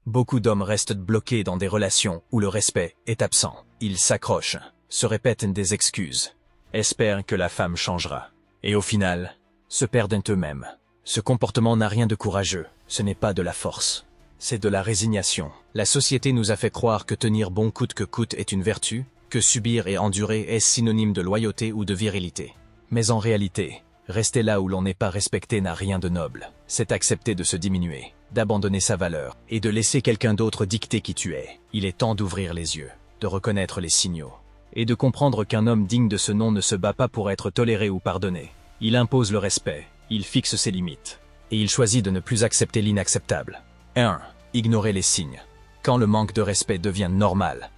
Beaucoup d'hommes restent bloqués dans des relations où le respect est absent. Ils s'accrochent, se répètent des excuses, espèrent que la femme changera. Et au final, se perdent eux-mêmes. Ce comportement n'a rien de courageux, ce n'est pas de la force. C'est de la résignation. La société nous a fait croire que tenir bon coûte que coûte est une vertu, que subir et endurer est synonyme de loyauté ou de virilité. Mais en réalité, rester là où l'on n'est pas respecté n'a rien de noble. C'est accepter de se diminuer, d'abandonner sa valeur et de laisser quelqu'un d'autre dicter qui tu es. Il est temps d'ouvrir les yeux, de reconnaître les signaux et de comprendre qu'un homme digne de ce nom ne se bat pas pour être toléré ou pardonné. Il impose le respect, il fixe ses limites et il choisit de ne plus accepter l'inacceptable. 1. Ignorer les signes. Quand le manque de respect devient normal.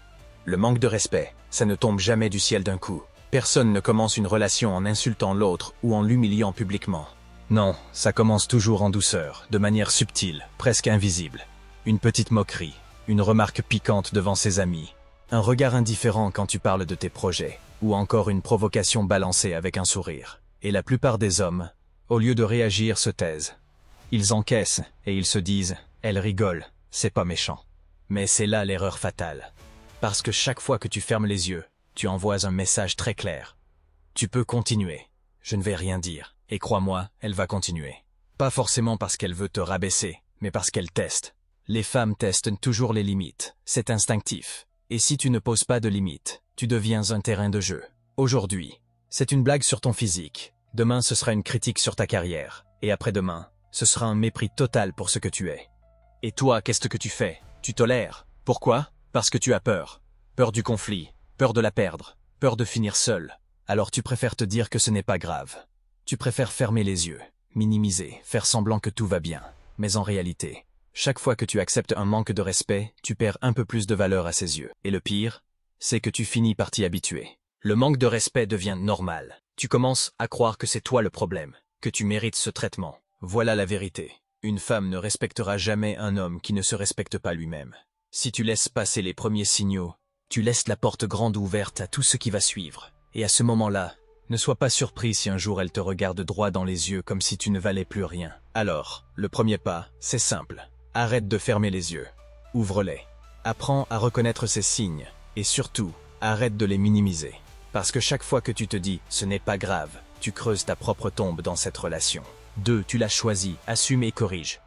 Le manque de respect, ça ne tombe jamais du ciel d'un coup. Personne ne commence une relation en insultant l'autre ou en l'humiliant publiquement. Non, ça commence toujours en douceur, de manière subtile, presque invisible. Une petite moquerie, une remarque piquante devant ses amis, un regard indifférent quand tu parles de tes projets, ou encore une provocation balancée avec un sourire. Et la plupart des hommes, au lieu de réagir, se taisent. Ils encaissent et ils se disent « elle rigole, c'est pas méchant ». Mais c'est là l'erreur fatale. Parce que chaque fois que tu fermes les yeux, tu envoies un message très clair. Tu peux continuer, je ne vais rien dire, et crois-moi, elle va continuer. Pas forcément parce qu'elle veut te rabaisser, mais parce qu'elle teste. Les femmes testent toujours les limites, c'est instinctif. Et si tu ne poses pas de limites, tu deviens un terrain de jeu. Aujourd'hui, c'est une blague sur ton physique. Demain, ce sera une critique sur ta carrière. Et après-demain, ce sera un mépris total pour ce que tu es. Et toi, qu'est-ce que tu fais? Tu tolères. Pourquoi? Parce que tu as peur. Peur du conflit, peur de la perdre, peur de finir seul. Alors tu préfères te dire que ce n'est pas grave. Tu préfères fermer les yeux, minimiser, faire semblant que tout va bien. Mais en réalité, chaque fois que tu acceptes un manque de respect, tu perds un peu plus de valeur à ses yeux. Et le pire, c'est que tu finis par t'y habituer. Le manque de respect devient normal. Tu commences à croire que c'est toi le problème, que tu mérites ce traitement. Voilà la vérité. Une femme ne respectera jamais un homme qui ne se respecte pas lui-même. Si tu laisses passer les premiers signaux, tu laisses la porte grande ouverte à tout ce qui va suivre. Et à ce moment-là, ne sois pas surpris si un jour elle te regarde droit dans les yeux comme si tu ne valais plus rien. Alors, le premier pas, c'est simple. Arrête de fermer les yeux. Ouvre-les. Apprends à reconnaître ces signes. Et surtout, arrête de les minimiser. Parce que chaque fois que tu te dis « ce n'est pas grave », tu creuses ta propre tombe dans cette relation. 2. Tu l'as choisi, assume et corrige.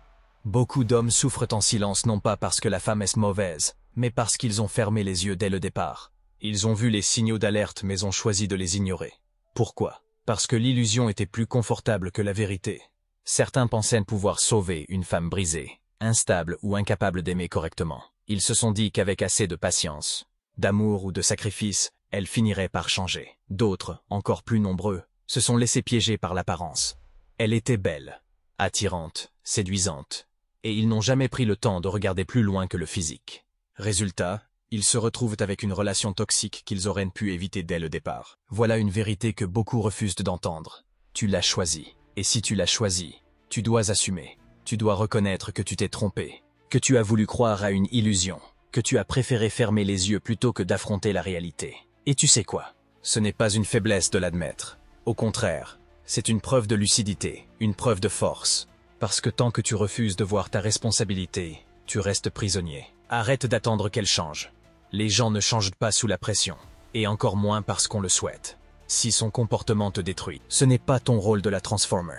Beaucoup d'hommes souffrent en silence non pas parce que la femme est mauvaise, mais parce qu'ils ont fermé les yeux dès le départ. Ils ont vu les signaux d'alerte mais ont choisi de les ignorer. Pourquoi? Parce que l'illusion était plus confortable que la vérité. Certains pensaient pouvoir sauver une femme brisée, instable ou incapable d'aimer correctement. Ils se sont dit qu'avec assez de patience, d'amour ou de sacrifice, elle finirait par changer. D'autres, encore plus nombreux, se sont laissés piéger par l'apparence. Elle était belle, attirante, séduisante, et ils n'ont jamais pris le temps de regarder plus loin que le physique. Résultat, ils se retrouvent avec une relation toxique qu'ils auraient pu éviter dès le départ. Voilà une vérité que beaucoup refusent d'entendre. Tu l'as choisi. Et si tu l'as choisi, tu dois assumer. Tu dois reconnaître que tu t'es trompé, que tu as voulu croire à une illusion, que tu as préféré fermer les yeux plutôt que d'affronter la réalité. Et tu sais quoi? Ce n'est pas une faiblesse de l'admettre. Au contraire, c'est une preuve de lucidité, une preuve de force. Parce que tant que tu refuses de voir ta responsabilité, tu restes prisonnier. Arrête d'attendre qu'elle change. Les gens ne changent pas sous la pression, et encore moins parce qu'on le souhaite. Si son comportement te détruit, ce n'est pas ton rôle de la transformer.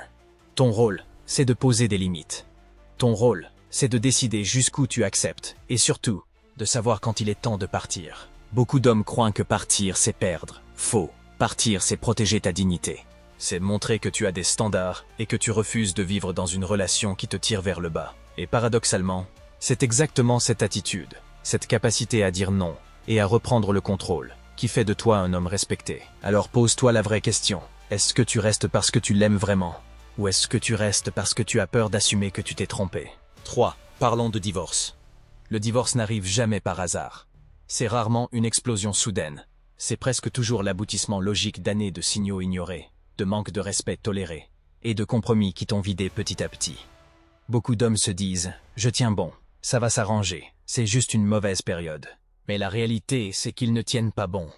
Ton rôle, c'est de poser des limites. Ton rôle, c'est de décider jusqu'où tu acceptes, et surtout, de savoir quand il est temps de partir. Beaucoup d'hommes croient que partir, c'est perdre. Faux. Partir, c'est protéger ta dignité. C'est montrer que tu as des standards et que tu refuses de vivre dans une relation qui te tire vers le bas. Et paradoxalement, c'est exactement cette attitude, cette capacité à dire non et à reprendre le contrôle, qui fait de toi un homme respecté. Alors pose-toi la vraie question. Est-ce que tu restes parce que tu l'aimes vraiment? Ou est-ce que tu restes parce que tu as peur d'assumer que tu t'es trompé? 3. Parlons de divorce. Le divorce n'arrive jamais par hasard. C'est rarement une explosion soudaine. C'est presque toujours l'aboutissement logique d'années de signaux ignorés, de manque de respect toléré, et de compromis qui t'ont vidé petit à petit. Beaucoup d'hommes se disent « je tiens bon, ça va s'arranger, c'est juste une mauvaise période ». Mais la réalité, c'est qu'ils ne tiennent pas bon.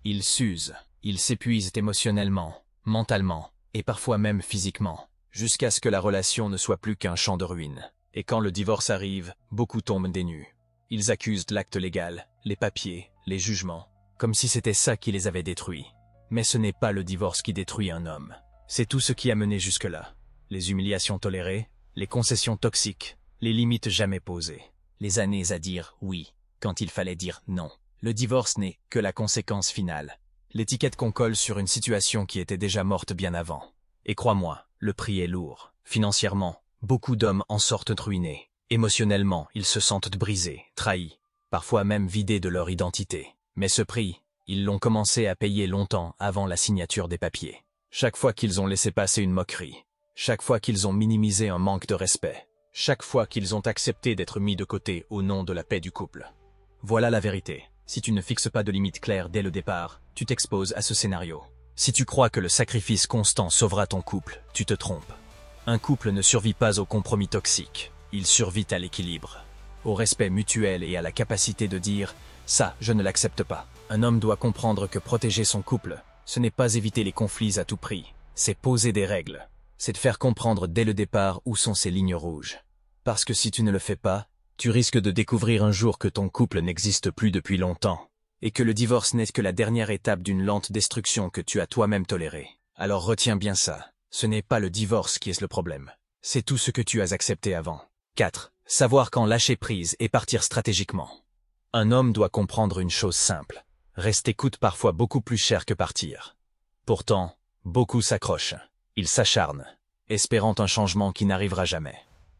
Ils s'usent, ils s'épuisent émotionnellement, mentalement, et parfois même physiquement, jusqu'à ce que la relation ne soit plus qu'un champ de ruines. Et quand le divorce arrive, beaucoup tombent des nues. Ils accusent l'acte légal, les papiers, les jugements, comme si c'était ça qui les avait détruits. Mais ce n'est pas le divorce qui détruit un homme. C'est tout ce qui a mené jusque-là. Les humiliations tolérées, les concessions toxiques, les limites jamais posées. Les années à dire oui, quand il fallait dire non. Le divorce n'est que la conséquence finale. L'étiquette qu'on colle sur une situation qui était déjà morte bien avant. Et crois-moi, le prix est lourd. Financièrement, beaucoup d'hommes en sortent ruinés. Émotionnellement, ils se sentent brisés, trahis, parfois même vidés de leur identité. Mais ce prix, ils l'ont commencé à payer longtemps avant la signature des papiers. Chaque fois qu'ils ont laissé passer une moquerie, chaque fois qu'ils ont minimisé un manque de respect, chaque fois qu'ils ont accepté d'être mis de côté au nom de la paix du couple. Voilà la vérité. Si tu ne fixes pas de limites claires dès le départ, tu t'exposes à ce scénario. Si tu crois que le sacrifice constant sauvera ton couple, tu te trompes. Un couple ne survit pas au compromis toxique, il survit à l'équilibre, au respect mutuel et à la capacité de dire « ça, je ne l'accepte pas ». Un homme doit comprendre que protéger son couple, ce n'est pas éviter les conflits à tout prix, c'est poser des règles. C'est de faire comprendre dès le départ où sont ses lignes rouges. Parce que si tu ne le fais pas, tu risques de découvrir un jour que ton couple n'existe plus depuis longtemps, et que le divorce n'est que la dernière étape d'une lente destruction que tu as toi-même tolérée. Alors retiens bien ça, ce n'est pas le divorce qui est le problème, c'est tout ce que tu as accepté avant. 4. Savoir quand lâcher prise et partir stratégiquement. Un homme doit comprendre une chose simple, rester coûte parfois beaucoup plus cher que partir. Pourtant, beaucoup s'accrochent, ils s'acharnent, espérant un changement qui n'arrivera jamais.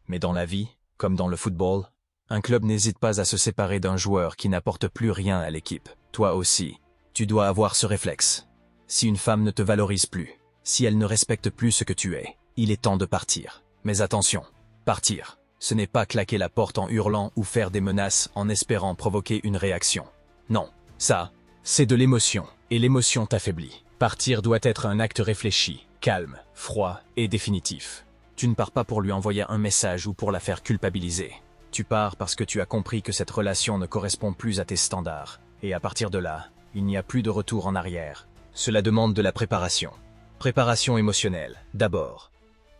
Mais dans la vie, comme dans le football, un club n'hésite pas à se séparer d'un joueur qui n'apporte plus rien à l'équipe. Toi aussi, tu dois avoir ce réflexe. Si une femme ne te valorise plus, si elle ne respecte plus ce que tu es, il est temps de partir. Mais attention, partir, ce n'est pas claquer la porte en hurlant ou faire des menaces en espérant provoquer une réaction. Non, ça, c'est de l'émotion, et l'émotion t'affaiblit. Partir doit être un acte réfléchi, calme, froid et définitif. Tu ne pars pas pour lui envoyer un message ou pour la faire culpabiliser. Tu pars parce que tu as compris que cette relation ne correspond plus à tes standards. Et à partir de là, il n'y a plus de retour en arrière. Cela demande de la préparation. Préparation émotionnelle, d'abord.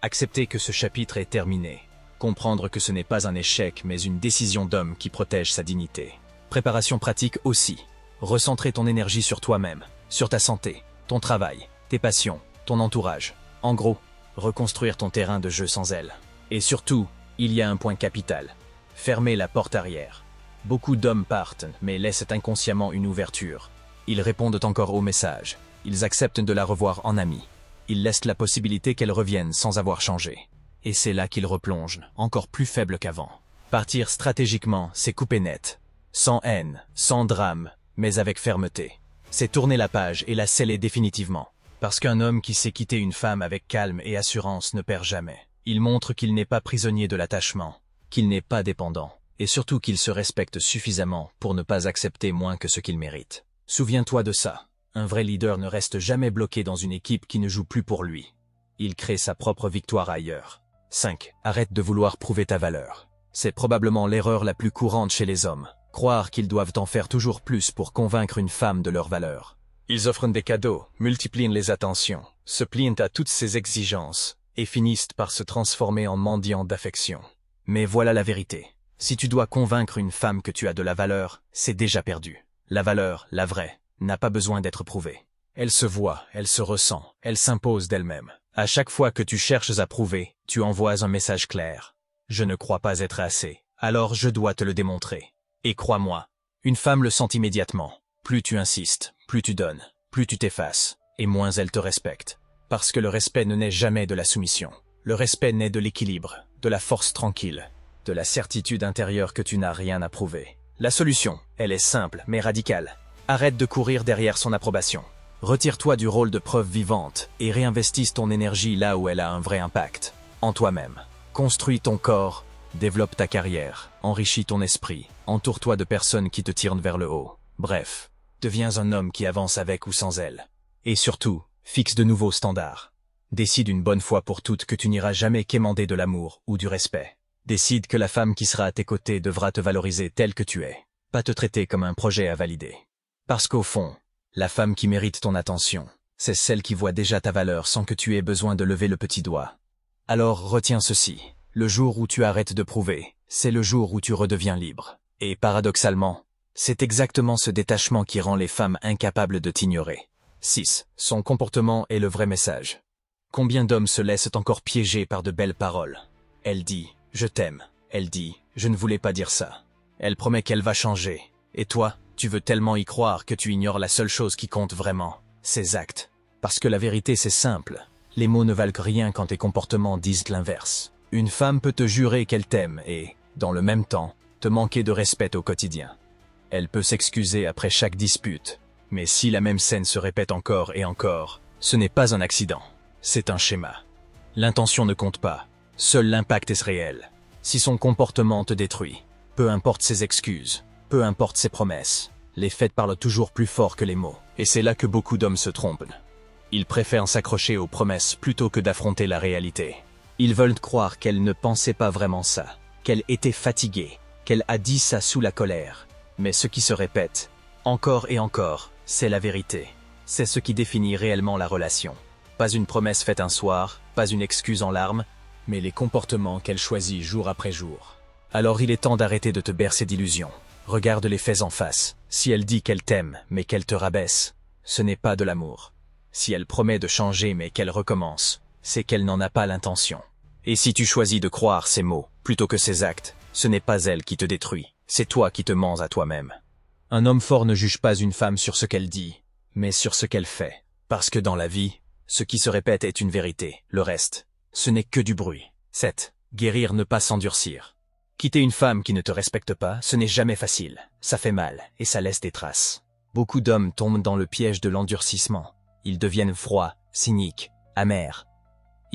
Accepter que ce chapitre est terminé. Comprendre que ce n'est pas un échec mais une décision d'homme qui protège sa dignité. Préparation pratique aussi. Recentrer ton énergie sur toi-même, sur ta santé, ton travail, tes passions, ton entourage. En gros, reconstruire ton terrain de jeu sans elle. Et surtout, il y a un point capital. Fermer la porte arrière. Beaucoup d'hommes partent, mais laissent inconsciemment une ouverture. Ils répondent encore aux messages. Ils acceptent de la revoir en ami. Ils laissent la possibilité qu'elle revienne sans avoir changé. Et c'est là qu'ils replongent, encore plus faibles qu'avant. Partir stratégiquement, c'est couper net. Sans haine, sans drame, mais avec fermeté. C'est tourner la page et la sceller définitivement. Parce qu'un homme qui sait quitter une femme avec calme et assurance ne perd jamais. Il montre qu'il n'est pas prisonnier de l'attachement, qu'il n'est pas dépendant, et surtout qu'il se respecte suffisamment pour ne pas accepter moins que ce qu'il mérite. Souviens-toi de ça. Un vrai leader ne reste jamais bloqué dans une équipe qui ne joue plus pour lui. Il crée sa propre victoire ailleurs. 5. Arrête de vouloir prouver ta valeur. C'est probablement l'erreur la plus courante chez les hommes. Croire qu'ils doivent en faire toujours plus pour convaincre une femme de leur valeur. Ils offrent des cadeaux, multiplient les attentions, se plient à toutes ces exigences, et finissent par se transformer en mendiants d'affection. Mais voilà la vérité. Si tu dois convaincre une femme que tu as de la valeur, c'est déjà perdu. La valeur, la vraie, n'a pas besoin d'être prouvée. Elle se voit, elle se ressent, elle s'impose d'elle-même. À chaque fois que tu cherches à prouver, tu envoies un message clair. Je ne crois pas être assez, alors je dois te le démontrer. Et crois-moi, une femme le sent immédiatement. Plus tu insistes, plus tu donnes, plus tu t'effaces, et moins elle te respecte. Parce que le respect ne naît jamais de la soumission. Le respect naît de l'équilibre, de la force tranquille, de la certitude intérieure que tu n'as rien à prouver. La solution, elle est simple mais radicale. Arrête de courir derrière son approbation. Retire-toi du rôle de preuve vivante et réinvestisse ton énergie là où elle a un vrai impact, en toi-même. Construis ton corps, développe ta carrière, enrichis ton esprit, entoure-toi de personnes qui te tirent vers le haut. Bref, deviens un homme qui avance avec ou sans elle. Et surtout, fixe de nouveaux standards. Décide une bonne fois pour toutes que tu n'iras jamais quémander de l'amour ou du respect. Décide que la femme qui sera à tes côtés devra te valoriser tel que tu es, pas te traiter comme un projet à valider. Parce qu'au fond, la femme qui mérite ton attention, c'est celle qui voit déjà ta valeur sans que tu aies besoin de lever le petit doigt. Alors retiens ceci, Le jour où tu arrêtes de prouver, c'est le jour où tu redeviens libre. Et paradoxalement, c'est exactement ce détachement qui rend les femmes incapables de t'ignorer. 6. Son comportement est le vrai message. Combien d'hommes se laissent encore piéger par de belles paroles? Elle dit « je t'aime ». Elle dit « je ne voulais pas dire ça ». Elle promet qu'elle va changer. Et toi, tu veux tellement y croire que tu ignores la seule chose qui compte vraiment, ses actes. Parce que la vérité c'est simple. Les mots ne valent rien quand tes comportements disent l'inverse. Une femme peut te jurer qu'elle t'aime et, dans le même temps, te manquer de respect au quotidien. Elle peut s'excuser après chaque dispute, mais si la même scène se répète encore et encore, ce n'est pas un accident, c'est un schéma. L'intention ne compte pas, seul l'impact est réel. Si son comportement te détruit, peu importe ses excuses, peu importe ses promesses, les faits parlent toujours plus fort que les mots, et c'est là que beaucoup d'hommes se trompent. Ils préfèrent s'accrocher aux promesses plutôt que d'affronter la réalité. Ils veulent croire qu'elle ne pensait pas vraiment ça, qu'elle était fatiguée, qu'elle a dit ça sous la colère. Mais ce qui se répète, encore et encore, c'est la vérité. C'est ce qui définit réellement la relation. Pas une promesse faite un soir, pas une excuse en larmes, mais les comportements qu'elle choisit jour après jour. Alors il est temps d'arrêter de te bercer d'illusions. Regarde les faits en face. Si elle dit qu'elle t'aime, mais qu'elle te rabaisse, ce n'est pas de l'amour. Si elle promet de changer mais qu'elle recommence, c'est qu'elle n'en a pas l'intention. Et si tu choisis de croire ses mots, plutôt que ses actes, ce n'est pas elle qui te détruit, c'est toi qui te mens à toi-même. Un homme fort ne juge pas une femme sur ce qu'elle dit, mais sur ce qu'elle fait. Parce que dans la vie, ce qui se répète est une vérité, le reste, ce n'est que du bruit. 7. Guérir, ne pas s'endurcir. Quitter une femme qui ne te respecte pas, ce n'est jamais facile, ça fait mal, et ça laisse des traces. Beaucoup d'hommes tombent dans le piège de l'endurcissement. Ils deviennent froids, cyniques, amers.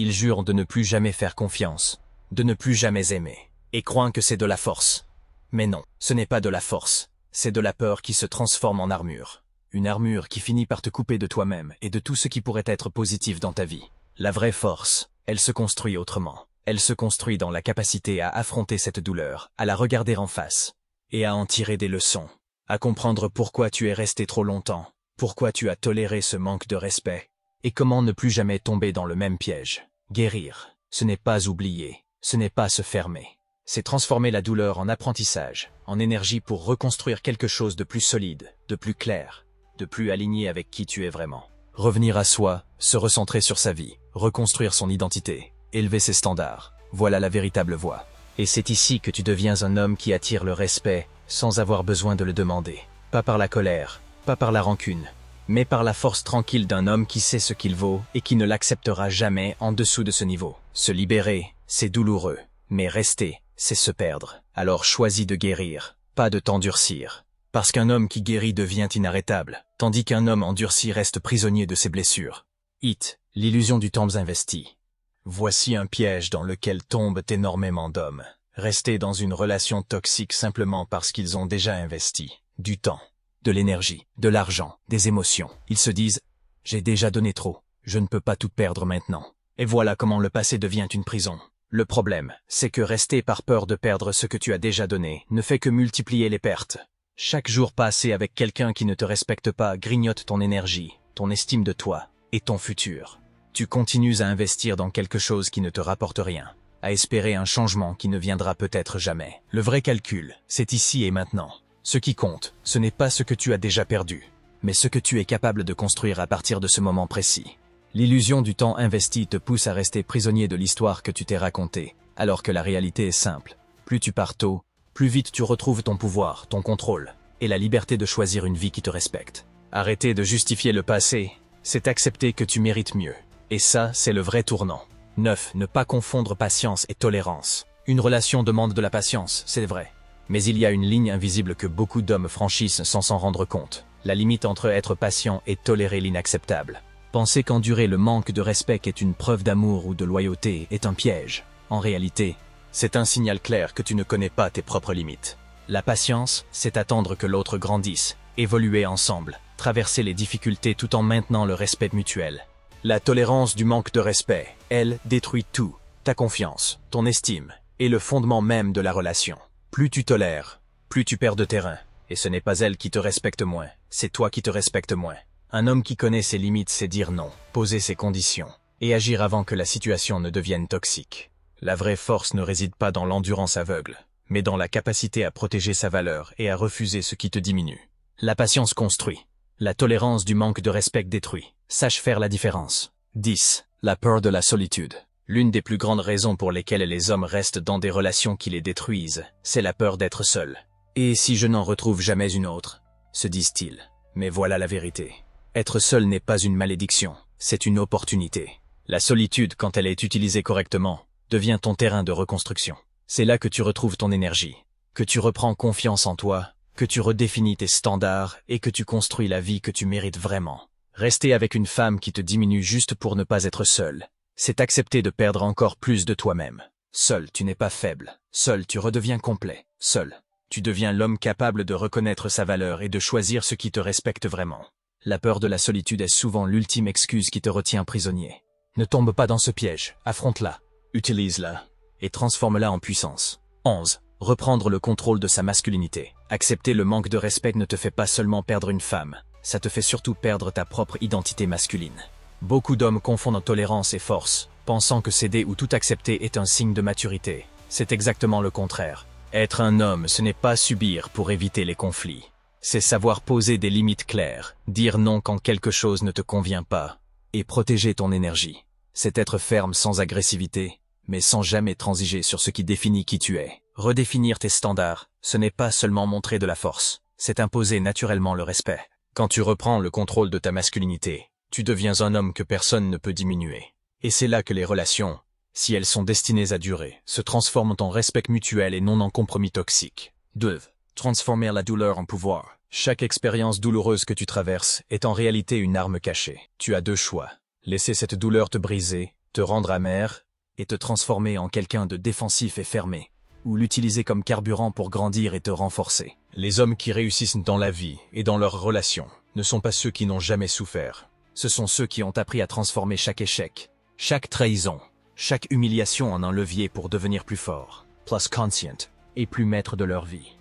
Ils jurent de ne plus jamais faire confiance, de ne plus jamais aimer, et croient que c'est de la force. Mais non, ce n'est pas de la force, c'est de la peur qui se transforme en armure. Une armure qui finit par te couper de toi-même et de tout ce qui pourrait être positif dans ta vie. La vraie force, elle se construit autrement. Elle se construit dans la capacité à affronter cette douleur, à la regarder en face, et à en tirer des leçons, à comprendre pourquoi tu es resté trop longtemps, pourquoi tu as toléré ce manque de respect, et comment ne plus jamais tomber dans le même piège. Guérir, ce n'est pas oublier, ce n'est pas se fermer. C'est transformer la douleur en apprentissage, en énergie pour reconstruire quelque chose de plus solide, de plus clair, de plus aligné avec qui tu es vraiment. Revenir à soi, se recentrer sur sa vie, reconstruire son identité, élever ses standards, voilà la véritable voie. Et c'est ici que tu deviens un homme qui attire le respect, sans avoir besoin de le demander. Pas par la colère, pas par la rancune, mais par la force tranquille d'un homme qui sait ce qu'il vaut et qui ne l'acceptera jamais en dessous de ce niveau. Se libérer, c'est douloureux, mais rester, c'est se perdre. Alors choisis de guérir, pas de t'endurcir. Parce qu'un homme qui guérit devient inarrêtable, tandis qu'un homme endurci reste prisonnier de ses blessures. Hit, l'illusion du temps investi. Voici un piège dans lequel tombent énormément d'hommes. Rester dans une relation toxique simplement parce qu'ils ont déjà investi du temps, de l'énergie, de l'argent, des émotions. Ils se disent « j'ai déjà donné trop, je ne peux pas tout perdre maintenant ». Et voilà comment le passé devient une prison. Le problème, c'est que rester par peur de perdre ce que tu as déjà donné ne fait que multiplier les pertes. Chaque jour passé avec quelqu'un qui ne te respecte pas grignote ton énergie, ton estime de toi et ton futur. Tu continues à investir dans quelque chose qui ne te rapporte rien, à espérer un changement qui ne viendra peut-être jamais. Le vrai calcul, c'est ici et maintenant. Ce qui compte, ce n'est pas ce que tu as déjà perdu, mais ce que tu es capable de construire à partir de ce moment précis. L'illusion du temps investi te pousse à rester prisonnier de l'histoire que tu t'es racontée, alors que la réalité est simple. Plus tu pars tôt, plus vite tu retrouves ton pouvoir, ton contrôle, et la liberté de choisir une vie qui te respecte. Arrêter de justifier le passé, c'est accepter que tu mérites mieux. Et ça, c'est le vrai tournant. 9. Ne pas confondre patience et tolérance. Une relation demande de la patience, c'est vrai. Mais il y a une ligne invisible que beaucoup d'hommes franchissent sans s'en rendre compte. La limite entre être patient et tolérer l'inacceptable. Penser qu'endurer le manque de respect est une preuve d'amour ou de loyauté est un piège. En réalité, c'est un signal clair que tu ne connais pas tes propres limites. La patience, c'est attendre que l'autre grandisse, évoluer ensemble, traverser les difficultés tout en maintenant le respect mutuel. La tolérance du manque de respect, elle, détruit tout, ta confiance, ton estime, et le fondement même de la relation. Plus tu tolères, plus tu perds de terrain, et ce n'est pas elle qui te respecte moins, c'est toi qui te respectes moins. Un homme qui connaît ses limites sait dire non, poser ses conditions, et agir avant que la situation ne devienne toxique. La vraie force ne réside pas dans l'endurance aveugle, mais dans la capacité à protéger sa valeur et à refuser ce qui te diminue. La patience construit. La tolérance du manque de respect détruit. Sache faire la différence. 10. La peur de la solitude. L'une des plus grandes raisons pour lesquelles les hommes restent dans des relations qui les détruisent, c'est la peur d'être seul. Et si je n'en retrouve jamais une autre, se disent-ils. Mais voilà la vérité. Être seul n'est pas une malédiction, c'est une opportunité. La solitude, quand elle est utilisée correctement, devient ton terrain de reconstruction. C'est là que tu retrouves ton énergie, que tu reprends confiance en toi, que tu redéfinis tes standards et que tu construis la vie que tu mérites vraiment. Rester avec une femme qui te diminue juste pour ne pas être seul, c'est accepter de perdre encore plus de toi-même. Seul, tu n'es pas faible. Seul, tu redeviens complet. Seul, tu deviens l'homme capable de reconnaître sa valeur et de choisir ce qui te respecte vraiment. La peur de la solitude est souvent l'ultime excuse qui te retient prisonnier. Ne tombe pas dans ce piège, affronte-la, utilise-la et transforme-la en puissance. 11. Reprendre le contrôle de sa masculinité. Accepter le manque de respect ne te fait pas seulement perdre une femme, ça te fait surtout perdre ta propre identité masculine. Beaucoup d'hommes confondent tolérance et force, pensant que céder ou tout accepter est un signe de maturité. C'est exactement le contraire. Être un homme, ce n'est pas subir pour éviter les conflits. C'est savoir poser des limites claires, dire non quand quelque chose ne te convient pas, et protéger ton énergie. C'est être ferme sans agressivité, mais sans jamais transiger sur ce qui définit qui tu es. Redéfinir tes standards, ce n'est pas seulement montrer de la force, c'est imposer naturellement le respect. Quand tu reprends le contrôle de ta masculinité, tu deviens un homme que personne ne peut diminuer. Et c'est là que les relations, si elles sont destinées à durer, se transforment en respect mutuel et non en compromis toxique. 2. Transformer la douleur en pouvoir. Chaque expérience douloureuse que tu traverses est en réalité une arme cachée. Tu as deux choix. Laisser cette douleur te briser, te rendre amer, et te transformer en quelqu'un de défensif et fermé, ou l'utiliser comme carburant pour grandir et te renforcer. Les hommes qui réussissent dans la vie et dans leurs relations ne sont pas ceux qui n'ont jamais souffert. Ce sont ceux qui ont appris à transformer chaque échec, chaque trahison, chaque humiliation en un levier pour devenir plus fort, plus conscient et plus maître de leur vie.